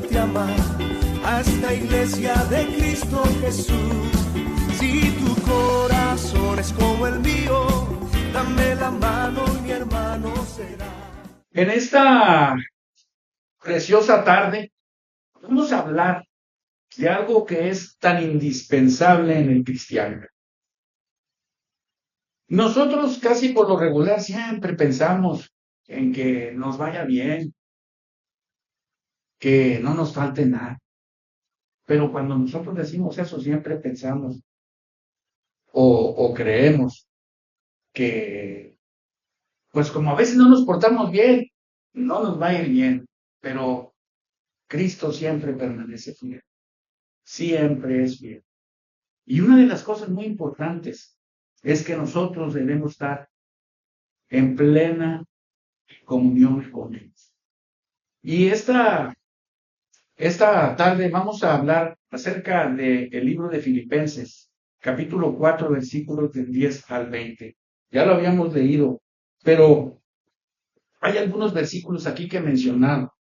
te ama a esta iglesia de Cristo Jesús. Si tu corazón es como el mío, dame la mano y mi hermano será. En esta preciosa tarde vamos a hablar de algo que es tan indispensable en el cristiano. Nosotros casi por lo regular siempre pensamos en que nos vaya bien, que no nos falte nada. Pero cuando nosotros decimos eso, siempre pensamos o creemos que, pues como a veces no nos portamos bien, no nos va a ir bien. Pero Cristo siempre permanece fiel. Siempre es fiel. Y una de las cosas muy importantes es que nosotros debemos estar en plena comunión con Él. Y esta tarde vamos a hablar acerca del libro de Filipenses, capítulo 4, versículos del 10 al 20. Ya lo habíamos leído, pero hay algunos versículos aquí que he mencionado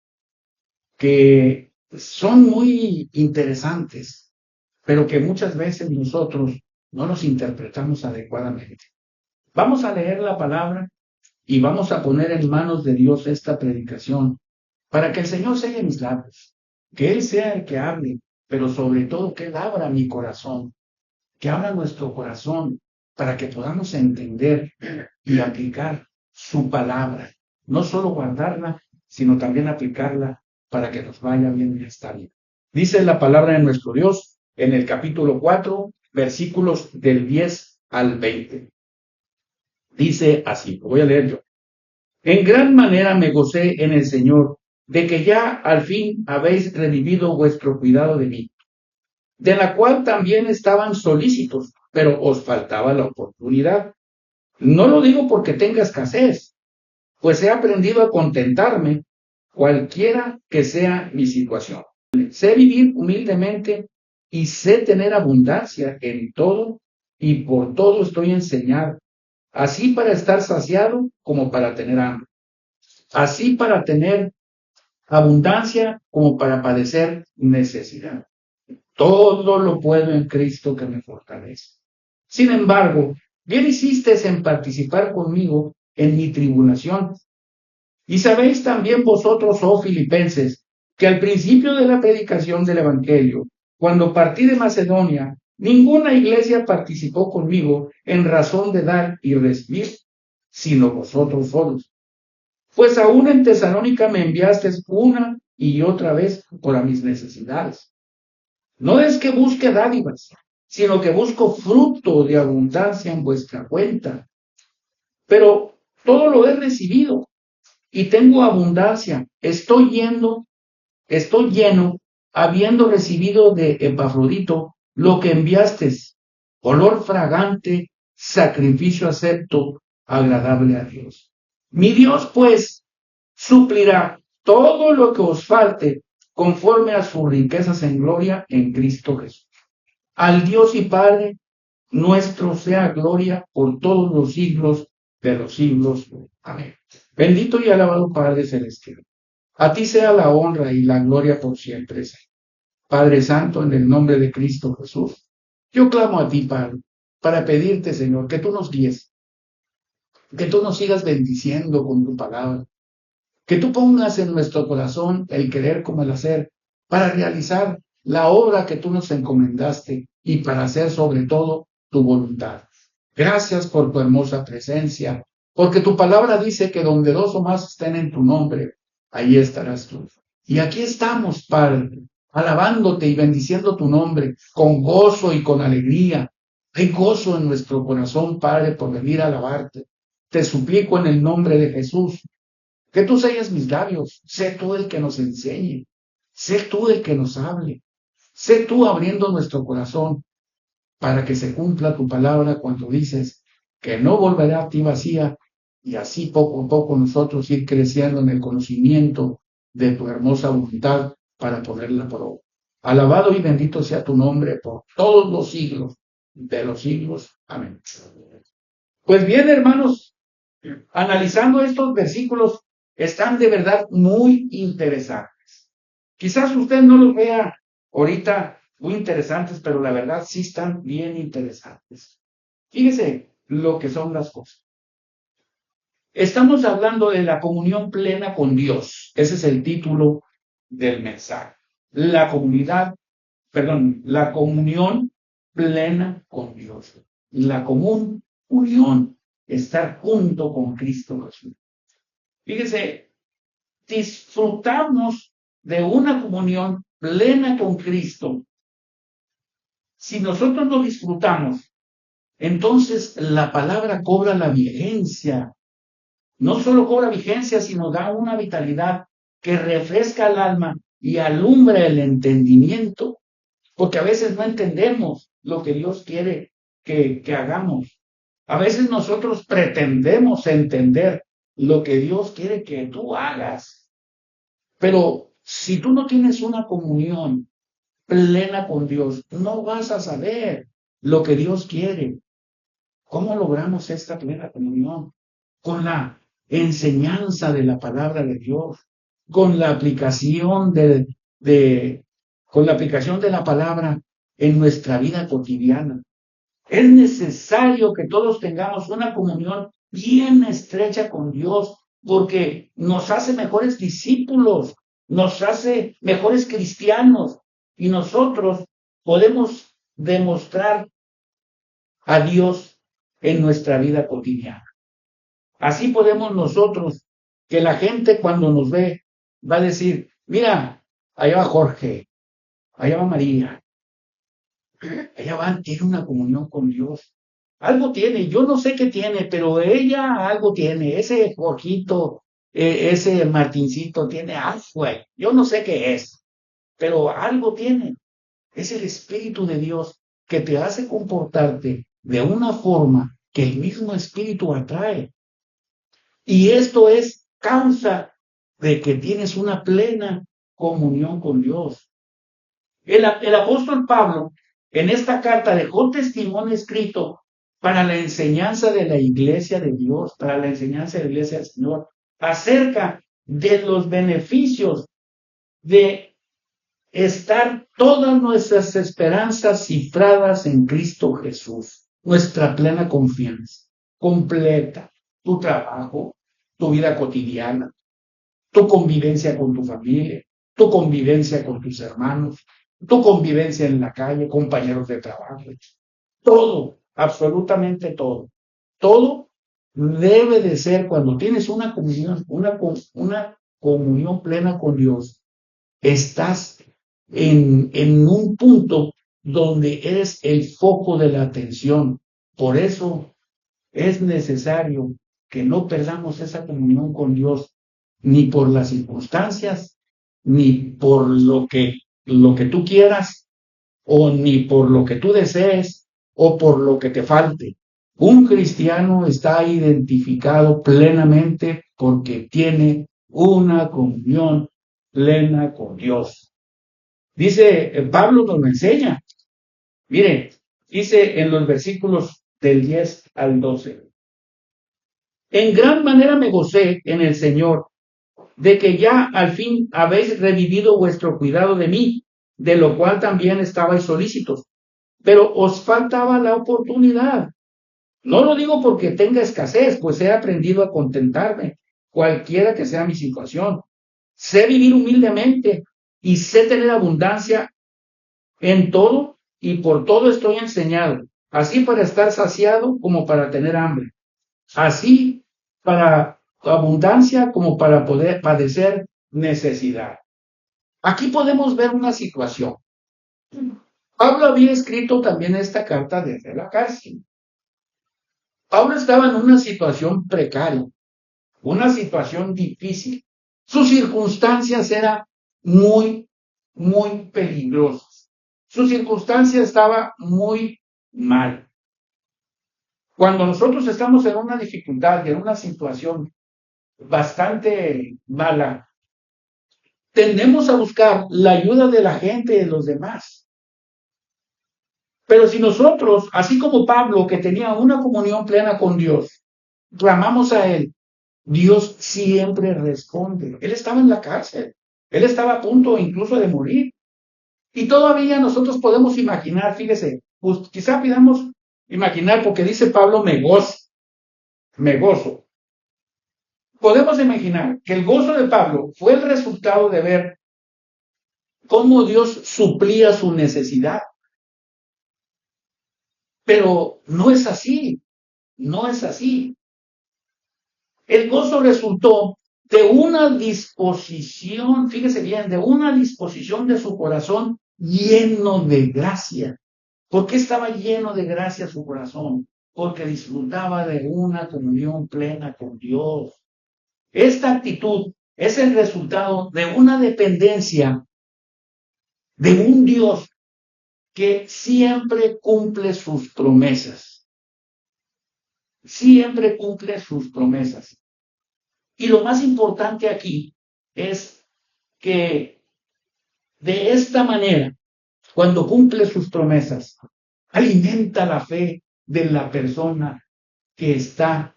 que son muy interesantes, pero que muchas veces nosotros no los interpretamos adecuadamente. Vamos a leer la palabra y vamos a poner en manos de Dios esta predicación para que el Señor selle mis labios, que Él sea el que hable, pero sobre todo que Él abra mi corazón, que abra nuestro corazón para que podamos entender y aplicar su palabra, no solo guardarla, sino también aplicarla para que nos vaya bien en esta vida. Dice la palabra de nuestro Dios en el capítulo 4, versículos del 10 al 20. Dice así, lo voy a leer yo. En gran manera me gocé en el Señor, de que ya al fin habéis revivido vuestro cuidado de mí, de la cual también estaban solícitos, pero os faltaba la oportunidad. No lo digo porque tenga escasez, pues he aprendido a contentarme, cualquiera que sea mi situación. Sé vivir humildemente y sé tener abundancia en todo, y por todo estoy enseñado, así para estar saciado como para tener hambre, así para tener abundancia como para padecer necesidad. Todo lo puedo en Cristo que me fortalece. Sin embargo, bien hicisteis en participar conmigo en mi tribulación. Y sabéis también vosotros, oh filipenses, que al principio de la predicación del Evangelio, cuando partí de Macedonia, ninguna iglesia participó conmigo en razón de dar y recibir, sino vosotros solos. Pues aún en Tesalónica me enviasteis una y otra vez por mis necesidades. No es que busque dádivas, sino que busco fruto de abundancia en vuestra cuenta. Pero todo lo he recibido y tengo abundancia. Estoy lleno, habiendo recibido de Epafrodito lo que enviasteis, olor fragante, sacrificio acepto, agradable a Dios. Mi Dios, pues, suplirá todo lo que os falte conforme a sus riquezas en gloria en Cristo Jesús. Al Dios y Padre nuestro sea gloria por todos los siglos de los siglos. Amén. Bendito y alabado Padre Celestial. A ti sea la honra y la gloria por siempre. Padre Santo, en el nombre de Cristo Jesús, yo clamo a ti, Padre, para pedirte, Señor, que tú nos guíes, que tú nos sigas bendiciendo con tu palabra, que tú pongas en nuestro corazón el querer como el hacer para realizar la obra que tú nos encomendaste y para hacer sobre todo tu voluntad. Gracias por tu hermosa presencia, porque tu palabra dice que donde dos o más estén en tu nombre, ahí estarás tú. Y aquí estamos, Padre, alabándote y bendiciendo tu nombre con gozo y con alegría. Hay gozo en nuestro corazón, Padre, por venir a alabarte. Te suplico en el nombre de Jesús, que tú selles mis labios, sé tú el que nos enseñe, sé tú el que nos hable, sé tú abriendo nuestro corazón para que se cumpla tu palabra cuando dices que no volverá a ti vacía y así poco a poco nosotros ir creciendo en el conocimiento de tu hermosa voluntad para ponerla por obra. Alabado y bendito sea tu nombre por todos los siglos de los siglos. Amén. Pues bien, hermanos, analizando estos versículos, están de verdad muy interesantes. Quizás usted no los vea ahorita muy interesantes, pero la verdad sí están bien interesantes. Fíjese lo que son las cosas. Estamos hablando de la comunión plena con Dios. Ese es el título del mensaje. La comunión plena con Dios. La común unión, estar junto con Cristo Jesús. Fíjese, disfrutamos de una comunión plena con Cristo. Si nosotros lo disfrutamos, entonces la palabra cobra la vigencia. No solo cobra vigencia, sino da una vitalidad que refresca el alma y alumbra el entendimiento, porque a veces no entendemos lo que Dios quiere que hagamos. A veces nosotros pretendemos entender lo que Dios quiere que tú hagas. Pero si tú no tienes una comunión plena con Dios, no vas a saber lo que Dios quiere. ¿Cómo logramos esta plena comunión? Con la enseñanza de la palabra de Dios, con la aplicación con la aplicación de la palabra en nuestra vida cotidiana. Es necesario que todos tengamos una comunión bien estrecha con Dios, porque nos hace mejores discípulos, nos hace mejores cristianos, y nosotros podemos demostrar a Dios en nuestra vida cotidiana. Así podemos nosotros, que la gente cuando nos ve va a decir, mira, allá va Jorge, allá va María, ella tiene una comunión con Dios. Algo tiene, yo no sé qué tiene, pero ella algo tiene. Ese Jorgito, ese Martincito tiene algo, yo no sé qué es, pero algo tiene. Es el Espíritu de Dios que te hace comportarte de una forma que el mismo Espíritu atrae. Y esto es causa de que tienes una plena comunión con Dios. El apóstol Pablo en esta carta dejó testimonio escrito para la enseñanza de la iglesia de Dios, para la enseñanza de la iglesia del Señor, acerca de los beneficios de estar todas nuestras esperanzas cifradas en Cristo Jesús, nuestra plena confianza, completa, tu trabajo, tu vida cotidiana, tu convivencia con tu familia, tu convivencia con tus hermanos, tu convivencia en la calle, compañeros de trabajo, todo, absolutamente todo. Todo debe de ser cuando tienes una comunión, una comunión plena con Dios, estás en un punto donde eres el foco de la atención. Por eso es necesario que no perdamos esa comunión con Dios, ni por las circunstancias, ni por lo que tú quieras, o ni por lo que tú desees, o por lo que te falte. Un cristiano está identificado plenamente porque tiene una comunión plena con Dios. Dice, Pablo nos lo enseña. Mire, dice en los versículos del 10 al 12. En gran manera me gocé en el Señor, de que ya al fin habéis revivido vuestro cuidado de mí, de lo cual también estabais solícitos, pero os faltaba la oportunidad. No lo digo porque tenga escasez, pues he aprendido a contentarme, cualquiera que sea mi situación. Sé vivir humildemente y sé tener abundancia en todo, y por todo estoy enseñado, así para estar saciado como para tener hambre, así para abundancia como para poder padecer necesidad. Aquí podemos ver una situación. Pablo había escrito también esta carta desde la cárcel. Pablo estaba en una situación precaria, una situación difícil. Sus circunstancias eran muy, muy peligrosas. Su circunstancia estaba muy mal. Cuando nosotros estamos en una dificultad y en una situación bastante mala, tendemos a buscar la ayuda de la gente y de los demás. Pero si nosotros, así como Pablo, que tenía una comunión plena con Dios, clamamos a Él, Dios siempre responde. Él estaba en la cárcel, Él estaba a punto incluso de morir. Y todavía nosotros podemos imaginar, fíjese, pues quizá pidamos imaginar, porque dice Pablo, me gozo, me gozo. Podemos imaginar que el gozo de Pablo fue el resultado de ver cómo Dios suplía su necesidad. Pero no es así, no es así. El gozo resultó de una disposición, fíjese bien, de una disposición de su corazón lleno de gracia. ¿Por qué estaba lleno de gracia su corazón? Porque disfrutaba de una comunión plena con Dios. Esta actitud es el resultado de una dependencia de un Dios que siempre cumple sus promesas. Siempre cumple sus promesas. Y lo más importante aquí es que de esta manera, cuando cumple sus promesas, alimenta la fe de la persona que está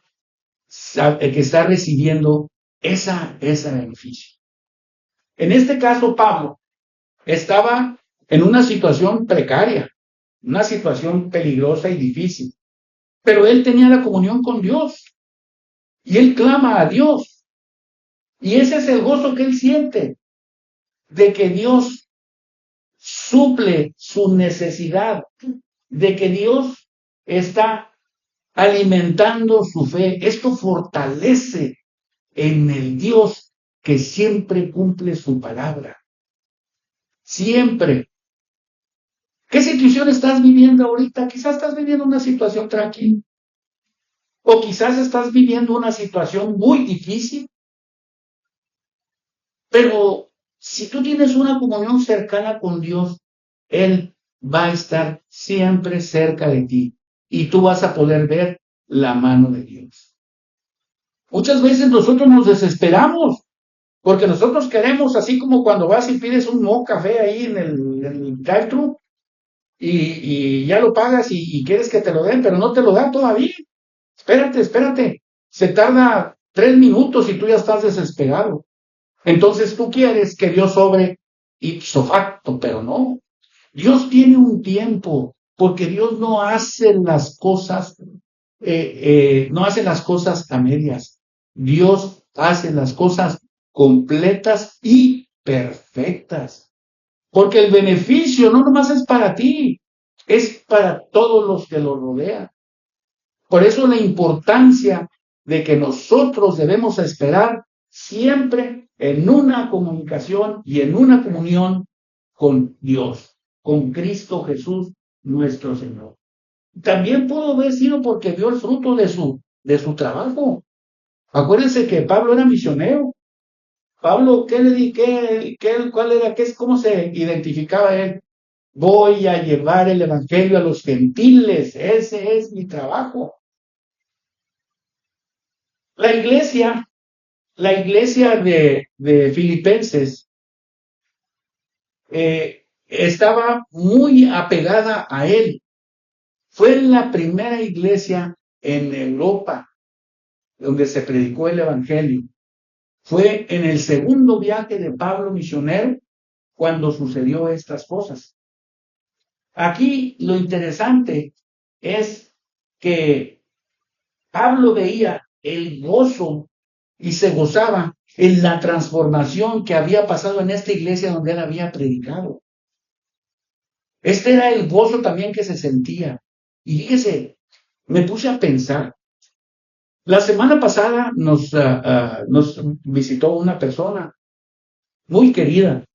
recibiendo ese beneficio. En este caso, Pablo estaba en una situación precaria, una situación peligrosa y difícil, pero él tenía la comunión con Dios y él clama a Dios. Y ese es el gozo que él siente, de que Dios suple su necesidad, de que Dios está alimentando su fe. Esto fortalece en el Dios que siempre cumple su palabra. Siempre. ¿Qué situación estás viviendo ahorita? Quizás estás viviendo una situación tranquila. O quizás estás viviendo una situación muy difícil. Pero si tú tienes una comunión cercana con Dios, Él va a estar siempre cerca de ti y tú vas a poder ver la mano de Dios. Muchas veces nosotros nos desesperamos porque nosotros queremos, así como cuando vas y pides un café ahí en el drive-thru y ya lo pagas y quieres que te lo den, pero no te lo dan todavía. Espérate. Se tarda 3 minutos y tú ya estás desesperado. Entonces tú quieres que Dios obre ipso facto, pero no. Dios tiene un tiempo, porque Dios no hace las cosas, no hace las cosas a medias. Dios hace las cosas completas y perfectas. Porque el beneficio no nomás es para ti, es para todos los que lo rodean. Por eso la importancia de que nosotros debemos esperar siempre en una comunicación y en una comunión con Dios, con Cristo Jesús, nuestro Señor. También pudo haber sido porque vio el fruto de su trabajo. Acuérdense que Pablo era misionero. Pablo, cómo se identificaba él? Voy a llevar el evangelio a los gentiles. Ese es mi trabajo. La iglesia de Filipenses estaba muy apegada a él. Fue la primera iglesia en Europa donde se predicó el evangelio. Fue en el segundo viaje de Pablo misionero cuando sucedió estas cosas. Aquí lo interesante es que Pablo veía el gozo y se gozaba en la transformación que había pasado en esta iglesia donde él había predicado. Este era el gozo también que se sentía. Y fíjese, me puse a pensar. La semana pasada nos visitó una persona muy querida.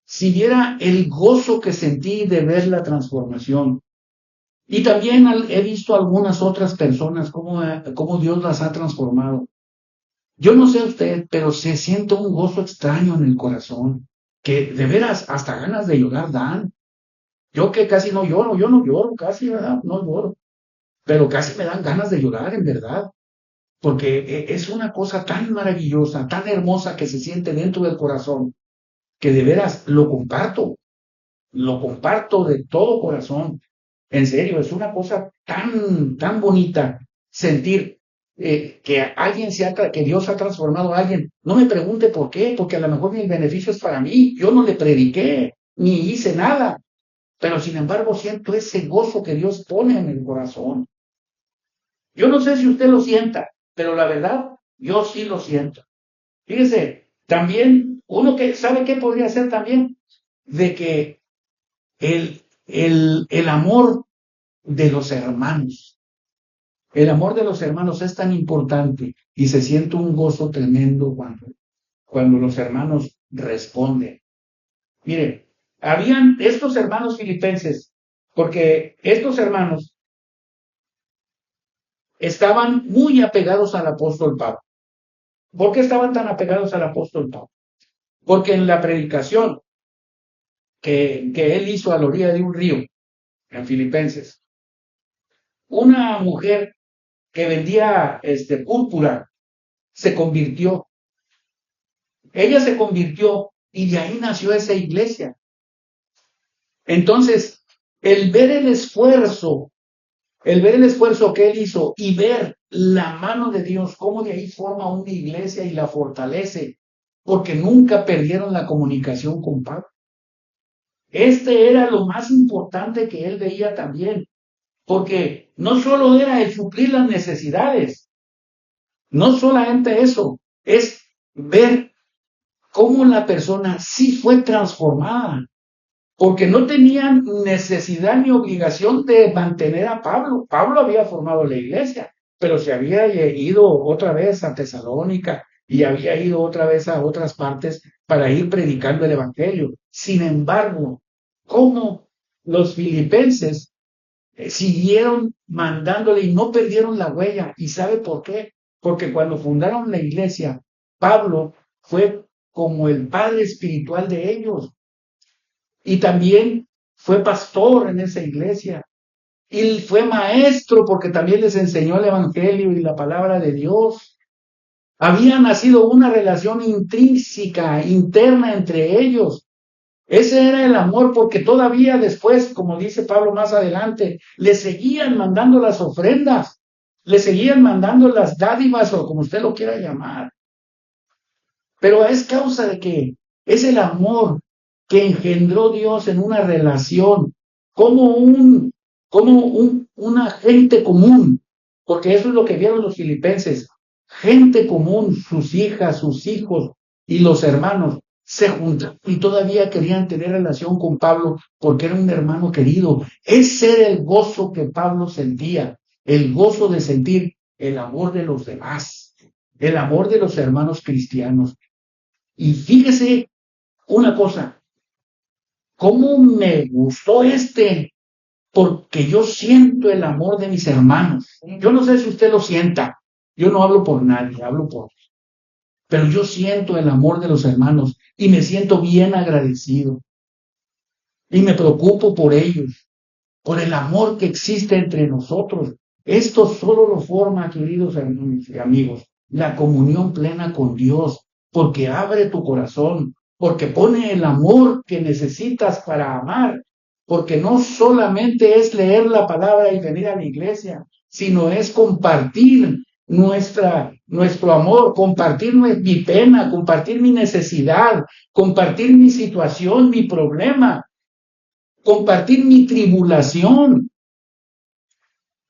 Si viera el gozo que sentí de ver la transformación. Y también he visto algunas otras personas, cómo Dios las ha transformado. Yo no sé usted, pero se siente un gozo extraño en el corazón, que de veras hasta ganas de llorar dan. Yo que casi no lloro, yo no lloro casi, ¿verdad? No lloro. Pero casi me dan ganas de llorar, en verdad. Porque es una cosa tan maravillosa, tan hermosa que se siente dentro del corazón, que de veras lo comparto de todo corazón. En serio, es una cosa tan bonita sentir que Dios ha transformado a alguien, no me pregunte por qué, porque a lo mejor el beneficio es para mí. Yo no le prediqué, ni hice nada, pero sin embargo siento ese gozo que Dios pone en el corazón. Yo no sé si usted lo sienta, pero la verdad, yo sí lo siento. Fíjese, también, uno que sabe qué podría ser también, de que el amor de los hermanos, el amor de los hermanos es tan importante y se siente un gozo tremendo cuando los hermanos responden. Mire, habían estos hermanos filipenses, porque estos hermanos estaban muy apegados al apóstol Pablo. ¿Por qué estaban tan apegados al apóstol Pablo? Porque en la predicación que él hizo a la orilla de un río, en Filipenses, una mujer que vendía púrpura se convirtió. Ella se convirtió y de ahí nació esa iglesia. Entonces, el ver el esfuerzo que él hizo y ver la mano de Dios, cómo de ahí forma una iglesia y la fortalece, porque nunca perdieron la comunicación con Pablo. Era lo más importante que él veía también, porque no solo era el suplir las necesidades, no solamente eso, es ver cómo la persona sí fue transformada, porque no tenían necesidad ni obligación de mantener a Pablo. Pablo había formado la iglesia, pero se había ido otra vez a Tesalónica y había ido otra vez a otras partes para ir predicando el evangelio. Sin embargo, cómo los filipenses siguieron mandándole y no perdieron la huella. ¿Y sabe por qué? Porque cuando fundaron la iglesia, Pablo fue como el padre espiritual de ellos. Y también fue pastor en esa iglesia. Y fue maestro porque también les enseñó el evangelio y la palabra de Dios. Había nacido una relación intrínseca, interna entre ellos. Ese era el amor, porque todavía después, como dice Pablo más adelante, le seguían mandando las ofrendas, le seguían mandando las dádivas o como usted lo quiera llamar. Pero es causa de que es el amor que engendró Dios en una relación, como una gente común, porque eso es lo que vieron los filipenses, gente común, sus hijas, sus hijos y los hermanos se juntaron y todavía querían tener relación con Pablo porque era un hermano querido. Ese era el gozo que Pablo sentía, el gozo de sentir el amor de los demás, el amor de los hermanos cristianos. Y fíjese una cosa, cómo me gustó porque yo siento el amor de mis hermanos. Yo no sé si usted lo sienta, yo no hablo por nadie, hablo por Dios. Pero yo siento el amor de los hermanos y me siento bien agradecido. Y me preocupo por ellos, por el amor que existe entre nosotros. Esto solo lo forma, queridos amigos, la comunión plena con Dios, porque abre tu corazón, porque pone el amor que necesitas para amar, porque no solamente es leer la palabra y venir a la iglesia, sino es compartir nuestro amor, compartir mi pena, compartir mi necesidad, compartir mi situación, mi problema, compartir mi tribulación.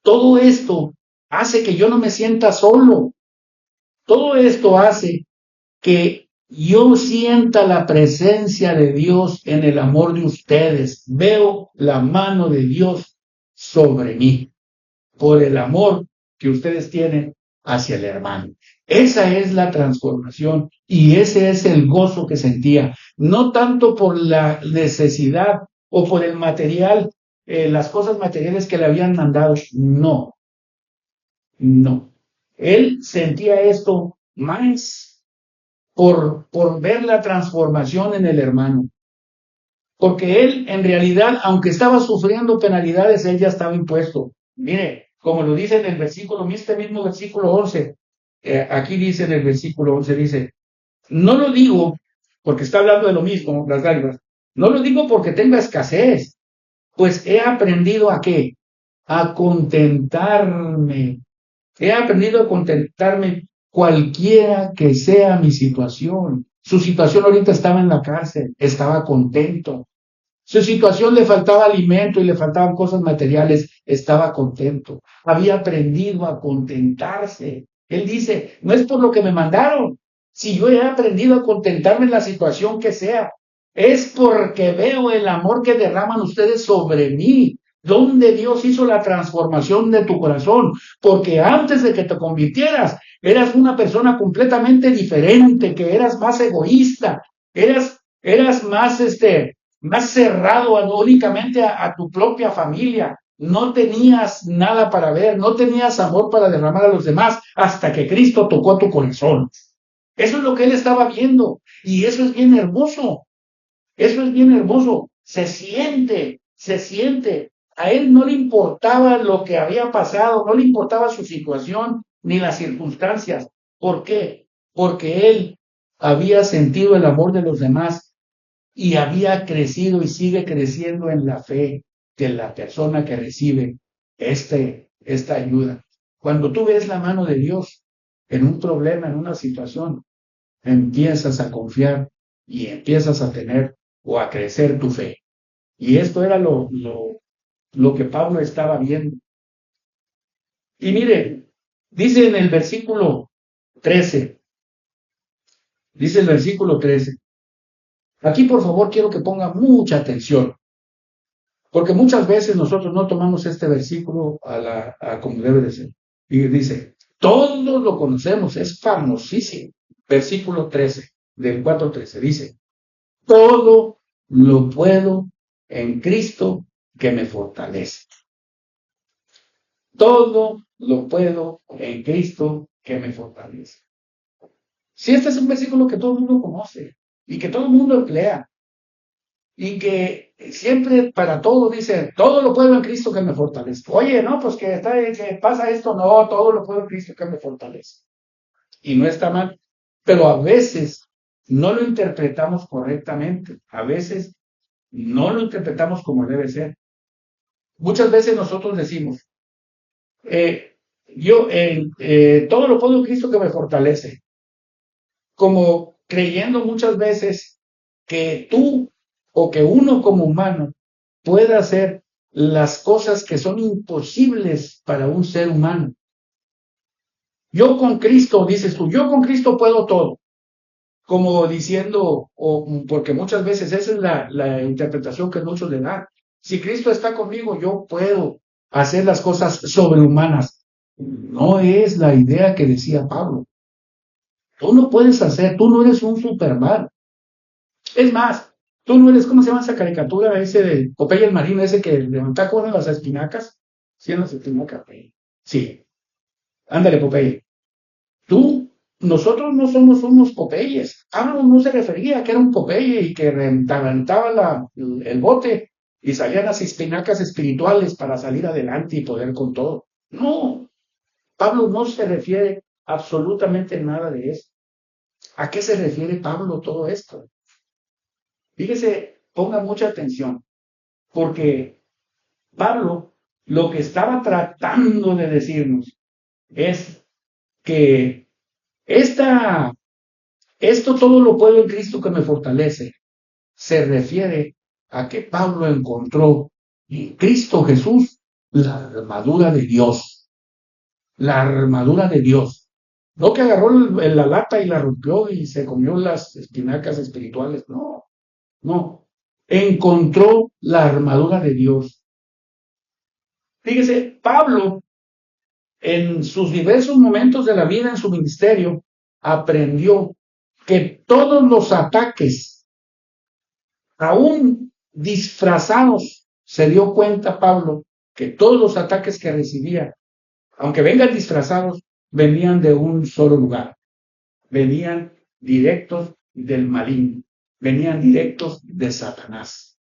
Todo esto hace que yo no me sienta solo. Todo esto hace que yo sienta la presencia de Dios en el amor de ustedes. Veo la mano de Dios sobre mí por el amor que ustedes tienen hacia el hermano. Esa es la transformación y ese es el gozo que sentía. No tanto por la necesidad o por el material, las cosas materiales que le habían mandado. No. Él sentía esto más por ver la transformación en el hermano. Porque él, en realidad, aunque estaba sufriendo penalidades, él ya estaba impuesto. Mire, como lo dice en el versículo, este mismo versículo 11, aquí dice en el versículo 11, dice, no lo digo porque está hablando de lo mismo, las dádivas, no lo digo porque tenga escasez, pues he aprendido ¿a qué? A contentarme He aprendido a contentarme cualquiera que sea mi situación. Su situación ahorita estaba en la cárcel, estaba contento. Su situación le faltaba alimento y le faltaban cosas materiales, estaba contento. Había aprendido a contentarse. Él dice, no es por lo que me mandaron. Si yo he aprendido a contentarme en la situación que sea, es porque veo el amor que derraman ustedes sobre mí, donde Dios hizo la transformación de tu corazón, porque antes de que te convirtieras, eras una persona completamente diferente, que eras más egoísta, eras más cerrado únicamente a tu propia familia. No tenías nada para ver, no tenías amor para derramar a los demás hasta que Cristo tocó tu corazón. Eso es lo que él estaba viendo y eso es bien hermoso. Eso es bien hermoso. Se siente, se siente. A él no le importaba lo que había pasado, no le importaba su situación ni las circunstancias. ¿Por qué? Porque él había sentido el amor de los demás y había crecido y sigue creciendo en la fe de la persona que recibe esta ayuda. Cuando tú ves la mano de Dios en un problema, en una situación, empiezas a confiar y empiezas a tener o a crecer tu fe. Y esto era lo que Pablo estaba viendo. Y mire, dice en el versículo 13, dice el versículo 13, aquí por favor quiero que ponga mucha atención, porque muchas veces nosotros no tomamos este versículo a como debe de ser. Y dice, todos lo conocemos, es famosísimo. Versículo 13, del 4:13, dice, todo lo puedo en Cristo que me fortalece. Todo lo puedo en Cristo que me fortalece. Si este es un versículo que todo el mundo conoce y que todo el mundo emplea y que siempre para todo dice, todo lo puedo en Cristo que me fortalece. Oye, no, pues que pasa esto, no, todo lo puedo en Cristo que me fortalece. Y no está mal, pero a veces no lo interpretamos correctamente, a veces no lo interpretamos como debe ser. Muchas veces nosotros decimos, todo lo puedo en Cristo que me fortalece, como creyendo muchas veces que tú o que uno como humano pueda hacer las cosas que son imposibles para un ser humano. Yo con Cristo, dices tú, yo con Cristo puedo todo. Como diciendo, porque muchas veces esa es la interpretación que muchos le dan. Si Cristo está conmigo, yo puedo hacer las cosas sobrehumanas. No es la idea que decía Pablo. Tú no puedes hacer, tú no eres un Superman. Es más, tú no eres, ¿cómo se llama esa caricatura? Ese de Popeye el Marino, ese que levanta con las espinacas. ¿Sí en las espinacas? Sí. Ándale, Popeye. Nosotros no somos unos Popeyes. Pablo no se refería a que era un Popeye y que reventaba el bote y salían las espinacas espirituales para salir adelante y poder con todo. No, Pablo no se refiere absolutamente nada de eso. ¿A qué se refiere Pablo todo esto? Fíjese, ponga mucha atención, porque Pablo lo que estaba tratando de decirnos es que esto todo lo puedo en Cristo que me fortalece. Se refiere a que Pablo encontró en Cristo Jesús la armadura de Dios. La armadura de Dios. No que agarró la lata y la rompió y se comió las espinacas espirituales. No, no. Encontró la armadura de Dios. Fíjese, Pablo, en sus diversos momentos de la vida en su ministerio, aprendió que todos los ataques, aún disfrazados, se dio cuenta Pablo que todos los ataques que recibía, aunque vengan disfrazados, venían de un solo lugar, venían directos del maligno, venían directos de Satanás.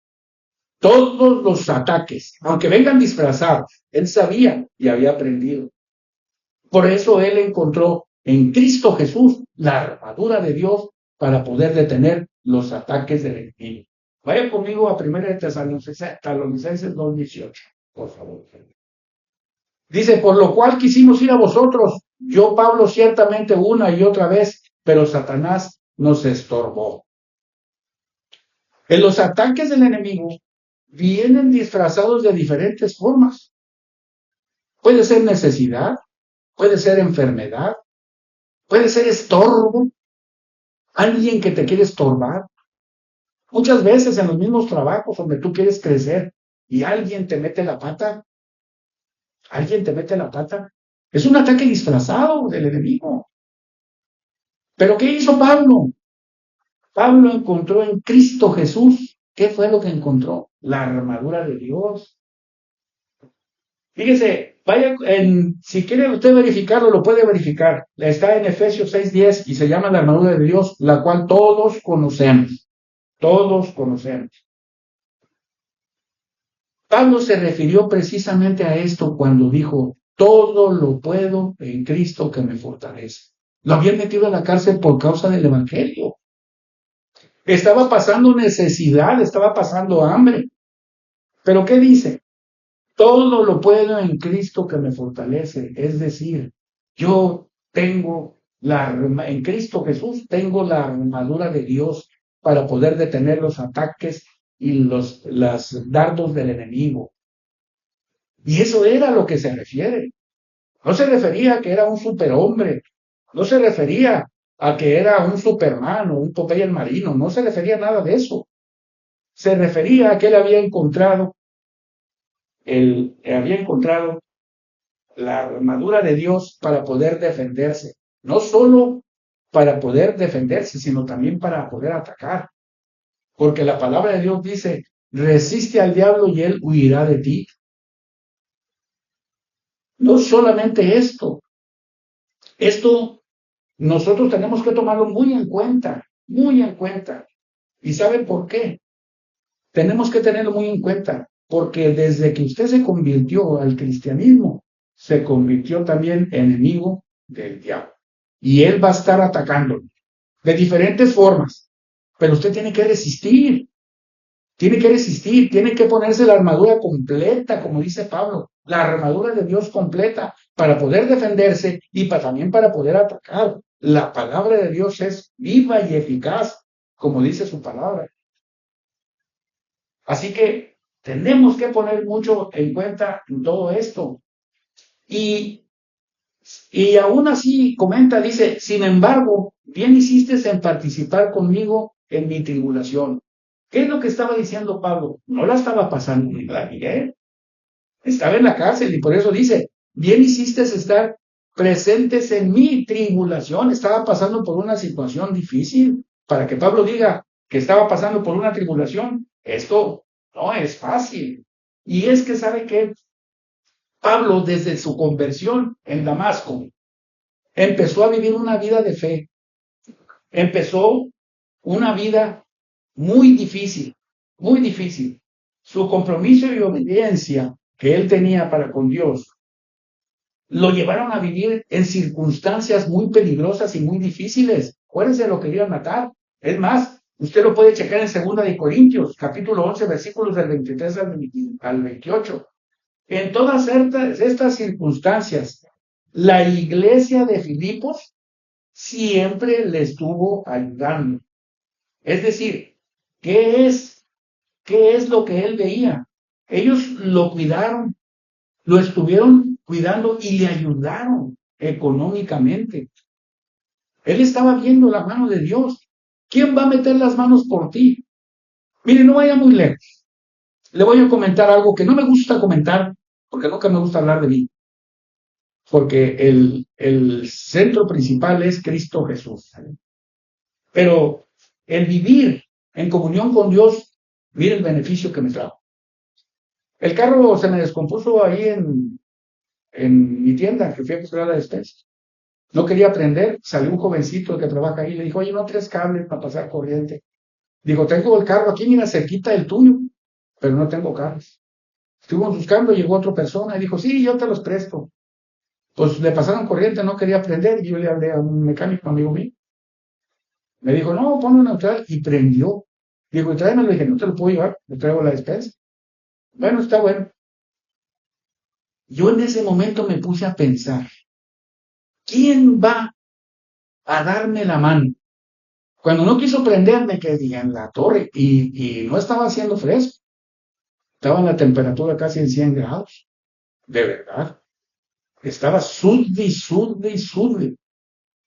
Todos los ataques, aunque vengan disfrazados, él sabía y había aprendido. Por eso él encontró en Cristo Jesús la armadura de Dios para poder detener los ataques del enemigo. Vaya conmigo a 1 Tesalonicenses 2:18, por favor. Dice, por lo cual quisimos ir a vosotros, yo Pablo ciertamente una y otra vez, pero Satanás nos estorbó. En los ataques del enemigo vienen disfrazados de diferentes formas. Puede ser necesidad, puede ser enfermedad, puede ser estorbo, alguien que te quiere estorbar. Muchas veces en los mismos trabajos donde tú quieres crecer y alguien te mete la pata, es un ataque disfrazado del enemigo. ¿Pero qué hizo Pablo? Pablo encontró en Cristo Jesús. ¿Qué fue lo que encontró? La armadura de Dios. Fíjese, si quiere usted verificarlo, lo puede verificar. Está en Efesios 6:10 y se llama la armadura de Dios, la cual todos conocemos. Todos conocemos. Pablo se refirió precisamente a esto cuando dijo, todo lo puedo en Cristo que me fortalece. Lo habían metido a la cárcel por causa del Evangelio. Estaba pasando necesidad, estaba pasando hambre. ¿Pero qué dice? Todo lo puedo en Cristo que me fortalece. Es decir, yo tengo en Cristo Jesús tengo la armadura de Dios para poder detener los ataques y los dardos del enemigo. Y eso era a lo que se refiere. No se refería a que era un superhombre, no se refería a que era un Superman o un Popeye el Marino, no se refería a nada de eso. Se refería a que él había encontrado la armadura de Dios para poder defenderse. No solo para poder defenderse, sino también para poder atacar. Porque la palabra de Dios dice, resiste al diablo y él huirá de ti. No solamente esto nosotros tenemos que tomarlo muy en cuenta, muy en cuenta. ¿Y saben por qué? Tenemos que tenerlo muy en cuenta, porque desde que usted se convirtió al cristianismo, se convirtió también enemigo del diablo. Y él va a estar atacándolo de diferentes formas, pero usted tiene que resistir, tiene que ponerse la armadura completa, como dice Pablo, la armadura de Dios completa para poder defenderse y también para poder atacar. La palabra de Dios es viva y eficaz, como dice su palabra. Así que tenemos que poner mucho en cuenta en todo esto. Y aún así comenta, dice, sin embargo, bien hiciste en participar conmigo en mi tribulación. ¿Qué es lo que estaba diciendo Pablo? No la estaba pasando ni la Miguel. Estaba en la cárcel y por eso dice, bien hiciste estar presentes en mi tribulación. Estaba pasando por una situación difícil. Para que Pablo diga que estaba pasando por una tribulación, esto no es fácil. Y es que sabe que Pablo, desde su conversión en Damasco, empezó a vivir una vida de fe. Empezó una vida muy difícil, muy difícil. Su compromiso y obediencia que él tenía para con Dios lo llevaron a vivir en circunstancias muy peligrosas y muy difíciles. Acuérdense, lo querían matar. Es más, usted lo puede checar en 2 de Corintios, capítulo 11, versículos del 23 al 28. En todas estas circunstancias, la iglesia de Filipos siempre le estuvo ayudando. Es decir, ¿qué es lo que él veía? Ellos lo cuidaron, lo estuvieron cuidando y le ayudaron económicamente. Él estaba viendo la mano de Dios. ¿Quién va a meter las manos por ti? Mire, no vaya muy lejos. Le voy a comentar algo que no me gusta comentar, porque nunca me gusta hablar de mí. Porque el centro principal es Cristo Jesús. Pero el vivir en comunión con Dios, mire el beneficio que me trajo. El carro se me descompuso ahí en mi tienda, que fui a comprar la despensa. No quería prender, salió un jovencito que trabaja ahí y le dijo, oye, ¿no traes cables para pasar corriente? Digo, tengo el carro aquí, mira, cerquita del tuyo, pero no tengo cables. Estuvimos buscando, llegó otra persona y dijo, sí, yo te los presto. Pues le pasaron corriente, no quería prender, y yo le hablé a un mecánico amigo mío. Me dijo, no, ponlo neutral, y prendió. Digo, y tráemelo, le dije, no te lo puedo llevar, le traigo la despensa. Bueno, está bueno. Yo en ese momento me puse a pensar, ¿quién va a darme la mano? Cuando no quiso prenderme, que dije en la torre, y no estaba haciendo fresco, estaba en la temperatura casi en 100 grados, de verdad. Estaba sudde y sudde y sudde.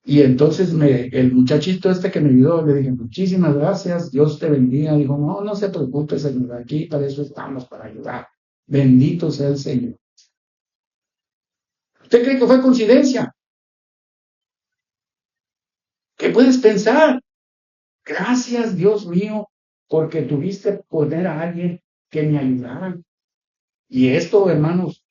Y entonces el muchachito este que me ayudó, le dije, muchísimas gracias, Dios te bendiga. Dijo, no, no se preocupe, señor, aquí para eso estamos, para ayudar. Bendito sea el Señor. ¿Usted cree que fue coincidencia? ¿Qué puedes pensar? Gracias, Dios mío, porque tuviste poner a alguien que me ayudara. Y esto, hermanos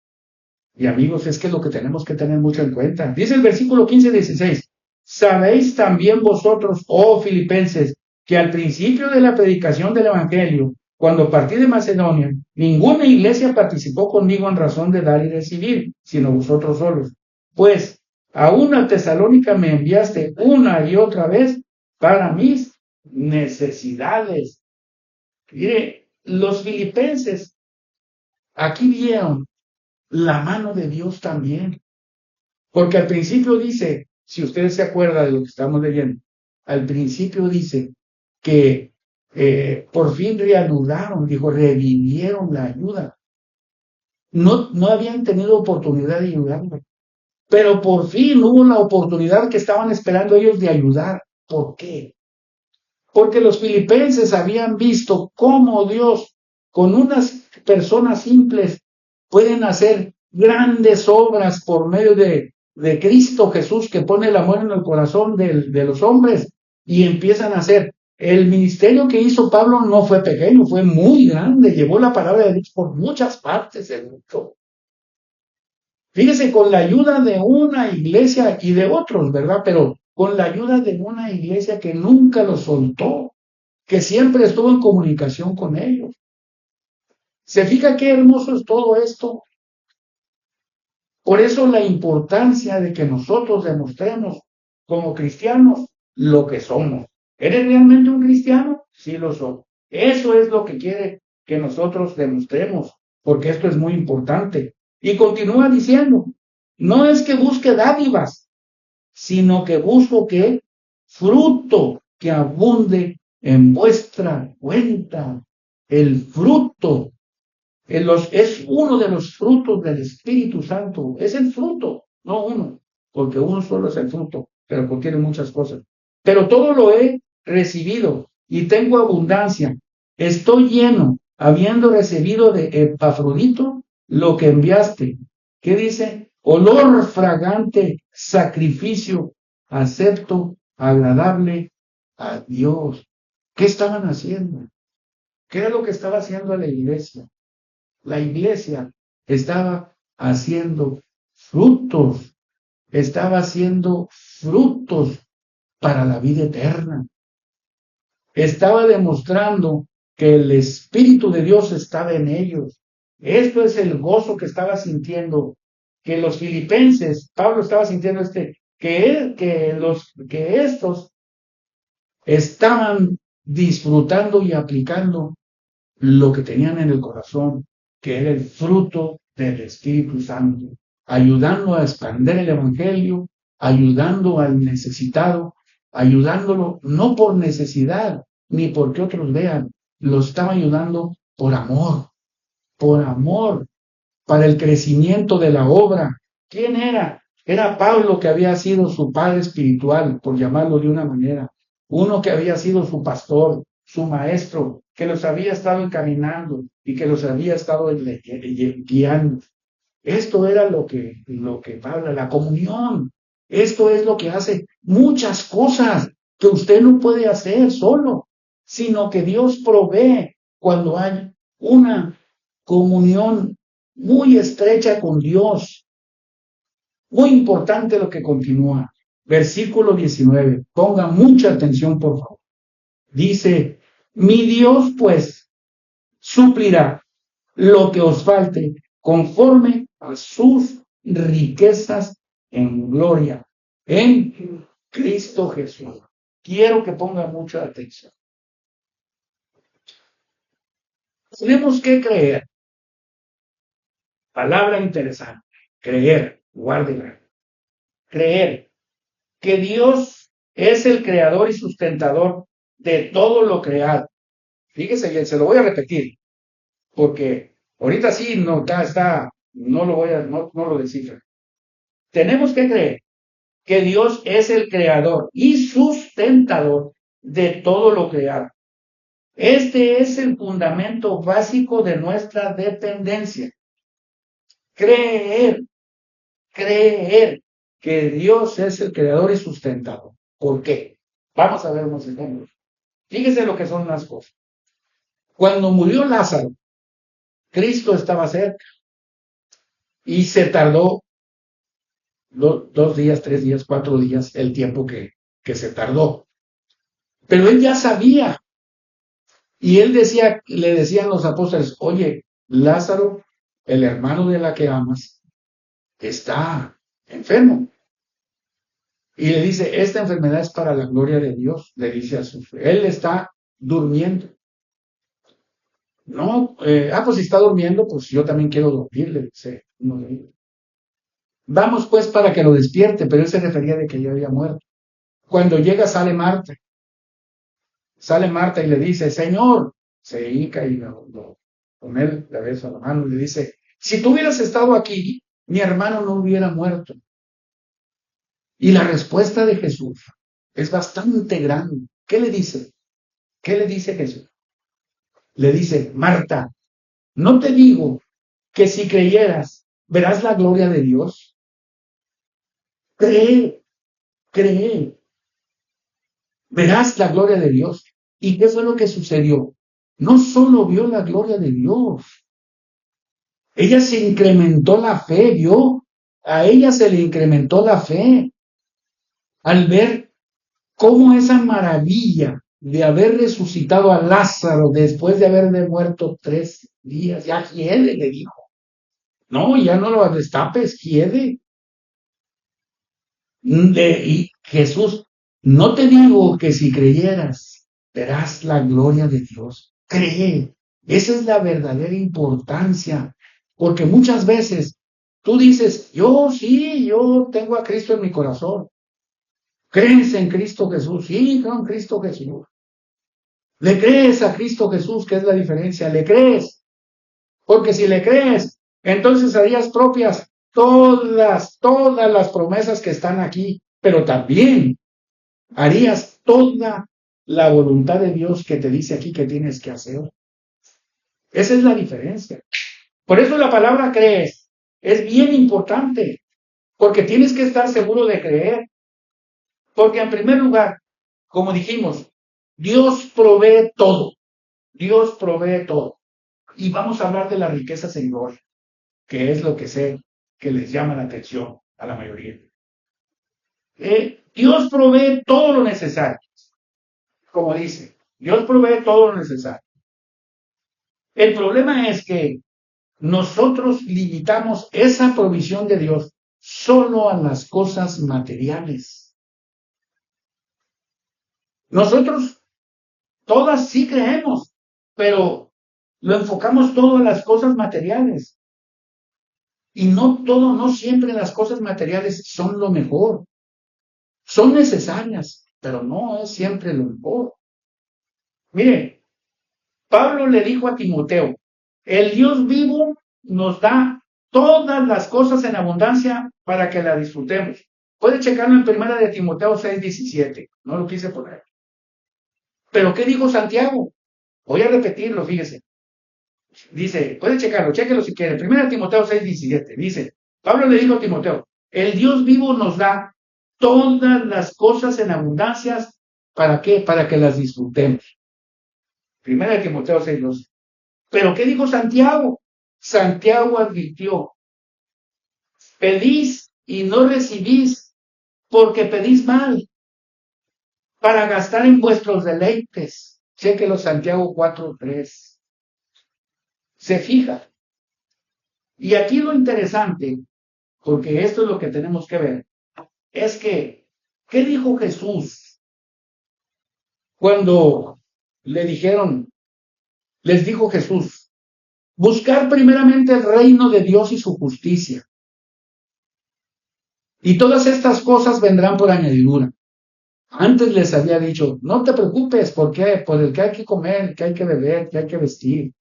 y amigos, es que es lo que tenemos que tener mucho en cuenta. Dice el versículo 15-16, sabéis también vosotros, oh filipenses, que al principio de la predicación del Evangelio, cuando partí de Macedonia, ninguna iglesia participó conmigo en razón de dar y recibir, sino vosotros solos. Pues a una Tesalónica me enviaste una y otra vez para mis necesidades. Mire, los filipenses aquí vieron la mano de Dios también. Porque al principio dice, si ustedes se acuerdan de lo que estamos leyendo, al principio dice que por fin reanudaron, dijo, revivieron la ayuda. No habían tenido oportunidad de ayudarlo, pero por fin hubo la oportunidad que estaban esperando ellos de ayudar. ¿Por qué? Porque los filipenses habían visto cómo Dios, con unas personas simples, pueden hacer grandes obras por medio de Cristo Jesús, que pone el amor en el corazón de los hombres, y empiezan a hacer. El ministerio que hizo Pablo no fue pequeño, fue muy grande, llevó la palabra de Dios por muchas partes del mundo. Fíjese, con la ayuda de una iglesia y de otros, ¿verdad? Pero con la ayuda de una iglesia que nunca los soltó, que siempre estuvo en comunicación con ellos. ¿Se fija qué hermoso es todo esto? Por eso la importancia de que nosotros demostremos como cristianos lo que somos. ¿Eres realmente un cristiano? Sí lo soy. Eso es lo que quiere que nosotros demostremos, porque esto es muy importante. Y continúa diciendo, no es que busque dádivas, sino que busco que fruto que abunde en vuestra cuenta. El fruto es uno de los frutos del Espíritu Santo. Es el fruto, no uno, porque uno solo es el fruto, pero contiene muchas cosas. Pero todo lo he recibido y tengo abundancia. Estoy lleno, habiendo recibido de Epafrodito lo que enviaste. ¿Qué dice? Olor fragante, sacrificio, acepto, agradable a Dios. ¿Qué estaban haciendo? ¿Qué era lo que estaba haciendo la iglesia? La iglesia estaba haciendo frutos, para la vida eterna. Estaba demostrando que el Espíritu de Dios estaba en ellos. Esto es el gozo que estaba sintiendo, que los filipenses, Pablo estaba sintiendo que estos estaban disfrutando y aplicando lo que tenían en el corazón, que era el fruto del Espíritu Santo, ayudando a expandir el Evangelio, ayudando al necesitado, ayudándolo no por necesidad, ni porque otros vean, lo estaba ayudando por amor, para el crecimiento de la obra. ¿Quién era? Era Pablo, que había sido su padre espiritual, por llamarlo de una manera, uno que había sido su pastor, su maestro, que los había estado encaminando y que los había estado guiando. Esto era lo que Pablo, la comunión. Esto es lo que hace muchas cosas que usted no puede hacer solo, sino que Dios provee cuando hay una comunión muy estrecha con Dios. Muy importante lo que continúa. Versículo 19. Ponga mucha atención, por favor. Dice, mi Dios pues suplirá lo que os falte conforme a sus riquezas en gloria en Cristo Jesús. Quiero que ponga mucha atención. Tenemos que creer, palabra interesante, Creer, guárdela. Creer que Dios es el creador y sustentador de todo lo creado. Fíjese bien, se lo voy a repetir, porque ahorita sí no no lo voy a, no lo descifro. Tenemos que creer que Dios es el creador y sustentador de todo lo creado. Este es el fundamento básico de nuestra dependencia. Creer que Dios es el creador y sustentador. ¿Por qué? Vamos a ver unos ejemplos. Fíjese lo que son las cosas. Cuando murió Lázaro, Cristo estaba cerca y se tardó 2 días, 3 días, 4 días, el tiempo que se tardó. Pero él ya sabía. Y él le decían los apóstoles, oye, Lázaro, el hermano de la que amas, está enfermo. Y le dice, esta enfermedad es para la gloria de Dios, le dice a su fe. Él está durmiendo. No, pues si está durmiendo, pues yo también quiero dormir, le dice uno de ellos. Vamos pues para que lo despierte, pero él se refería de que ya había muerto. Cuando llega sale Marta y le dice, Señor, se hinca y con él le besa la mano y le dice, si tú hubieras estado aquí, mi hermano no hubiera muerto. Y la respuesta de Jesús es bastante grande. ¿Qué le dice? ¿Qué le dice Jesús? Le dice, Marta, ¿no te digo que si creyeras, verás la gloria de Dios? Cree, verás la gloria de Dios. ¿Y qué fue lo que sucedió? No solo vio la gloria de Dios, ella se incrementó la fe, vio, a ella se le incrementó la fe al ver cómo esa maravilla de haber resucitado a Lázaro después de haberle muerto 3 días, ya quiere, le dijo. No, ya no lo destapes, quiere. Y Jesús, no te digo que si creyeras, verás la gloria de Dios. Cree. Esa es la verdadera importancia. Porque muchas veces tú dices, yo tengo a Cristo en mi corazón. ¿Crees en Cristo Jesús? Sí, creo en Cristo Jesús. ¿Le crees a Cristo Jesús? ¿Qué es la diferencia? ¿Le crees? Porque si le crees, entonces harías propias todas las promesas que están aquí, pero también harías toda la voluntad de Dios que te dice aquí que tienes que hacer. Esa es la diferencia. Por eso la palabra crees es bien importante, porque tienes que estar seguro de creer. Porque en primer lugar, como dijimos, Dios provee todo. Dios provee todo. Y vamos a hablar de las riquezas en gloria, que es lo que sé que les llama la atención a la mayoría. Dios provee todo lo necesario. Como dice, Dios provee todo lo necesario. El problema es que nosotros limitamos esa provisión de Dios solo a las cosas materiales. Nosotros todas sí creemos, pero lo enfocamos todo en las cosas materiales. Y no siempre las cosas materiales son lo mejor. Son necesarias, pero no es siempre lo mejor. Mire, Pablo le dijo a Timoteo, el Dios vivo nos da todas las cosas en abundancia para que la disfrutemos. Puede checarlo en 1 de Timoteo 6:17. No lo quise poner. Pero ¿qué dijo Santiago? Voy a repetirlo, fíjese. Dice, puede checarlo, chéquelo si quiere. 1 Timoteo 6:17. Dice, Pablo le dijo a Timoteo, el Dios vivo nos da todas las cosas en abundancias. ¿Para qué? Para que las disfrutemos. 1 Timoteo 6:12. Pero ¿qué dijo Santiago? Santiago advirtió, pedís y no recibís porque pedís mal para gastar en vuestros deleites. Chéquelo, Santiago 4:3. Se fija. Y aquí lo interesante, porque esto es lo que tenemos que ver, es que, ¿qué dijo Jesús cuando les dijo Jesús, buscar primeramente el reino de Dios y su justicia, Y todas estas cosas vendrán por añadidura. Antes les había dicho, no te preocupes, ¿por qué? Por el que hay que comer, que hay que beber, que hay que vestir.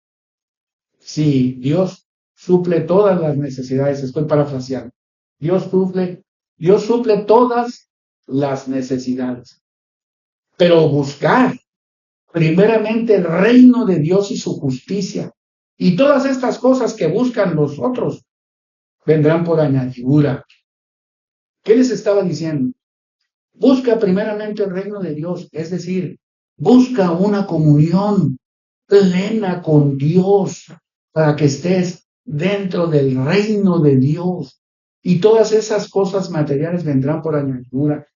Sí, Dios suple todas las necesidades, estoy parafraseando. Dios suple todas las necesidades. Pero buscar primeramente el reino de Dios y su justicia. Y todas estas cosas que buscan los otros vendrán por añadidura. ¿Qué les estaba diciendo? Busca primeramente el reino de Dios, es decir, busca una comunión plena con Dios para que estés dentro del reino de Dios. Y todas esas cosas materiales vendrán por añadidura.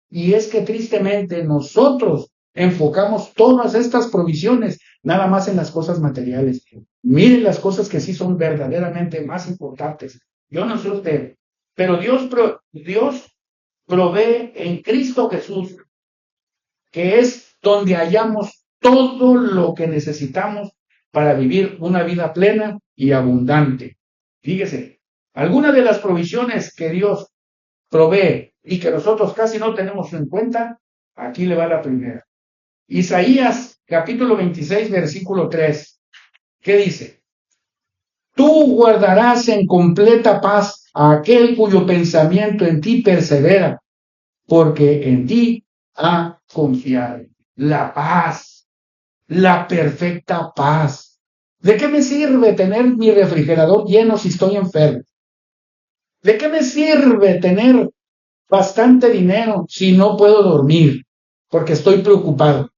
Y es que tristemente nosotros enfocamos todas estas provisiones nada más en las cosas materiales. Miren las cosas que sí son verdaderamente más importantes. Yo no sé usted, pero Dios provee en Cristo Jesús, que es donde hallamos todo lo que necesitamos para vivir una vida plena y abundante. Fíjese, algunas de las provisiones que Dios provee y que nosotros casi no tenemos en cuenta, aquí le va la primera. Isaías capítulo 26, versículo 3. ¿Qué dice? Tú guardarás en completa paz a aquel cuyo pensamiento en ti persevera, porque en ti ha confiado. La paz, la perfecta paz. ¿De qué me sirve tener mi refrigerador lleno si estoy enfermo? ¿De qué me sirve tener bastante dinero si no puedo dormir porque estoy preocupado?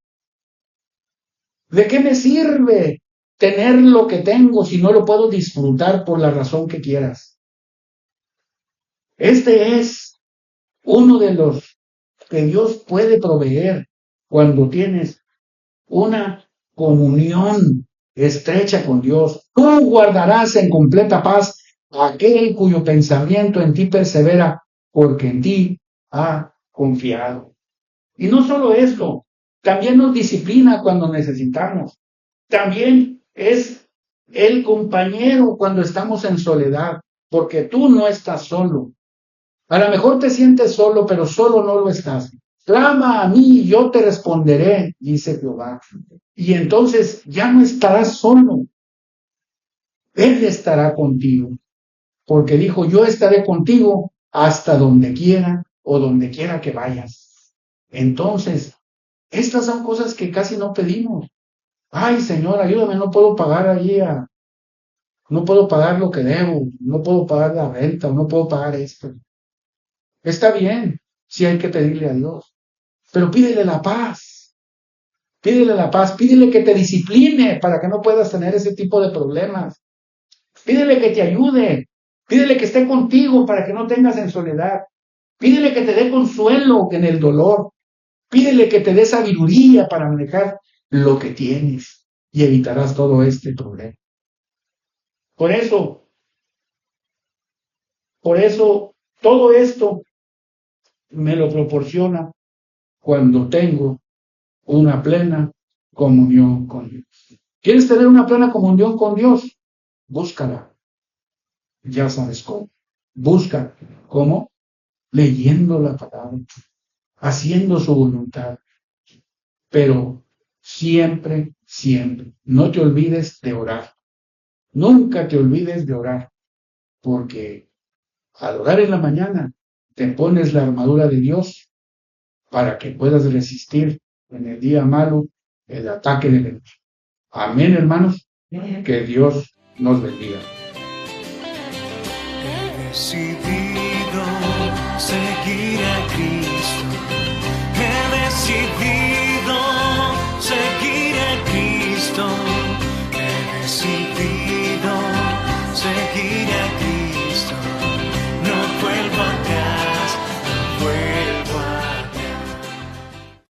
¿De qué me sirve tener lo que tengo si no lo puedo disfrutar por la razón que quieras? Este es uno de los que Dios puede proveer cuando tienes una comunión estrecha con Dios. Tú guardarás en completa paz a aquel cuyo pensamiento en ti persevera, porque en ti ha confiado. Y no solo esto, también nos disciplina cuando necesitamos. También es el compañero cuando estamos en soledad, porque tú no estás solo. A lo mejor te sientes solo, pero solo no lo estás. Clama a mí y yo te responderé, dice Jehová. Y entonces ya no estarás solo. Él estará contigo. Porque dijo, yo estaré contigo hasta donde quiera o donde quiera que vayas. Entonces, estas son cosas que casi no pedimos. Ay, Señor, ayúdame, no puedo pagar no puedo pagar lo que debo, no puedo pagar la renta, no puedo pagar esto. Está bien, sí hay que pedirle a Dios, pero pídele la paz. Pídele la paz, pídele que te discipline para que no puedas tener ese tipo de problemas. Pídele que te ayude, pídele que esté contigo para que no tengas en soledad. Pídele que te dé consuelo en el dolor. Pídele que te dé sabiduría para manejar lo que tienes y evitarás todo este problema. Por eso, todo esto me lo proporciona cuando tengo una plena comunión con Dios. ¿Quieres tener una plena comunión con Dios? Búscala. Ya sabes cómo. Busca. ¿Cómo? Leyendo la palabra, haciendo su voluntad. Pero siempre, no te olvides de orar. Nunca te olvides de orar, porque al orar en la mañana te pones la armadura de Dios para que puedas resistir en el día malo el ataque del enemigo. Amén, hermanos. Que Dios nos bendiga. He decidido seguir a Cristo. He decidido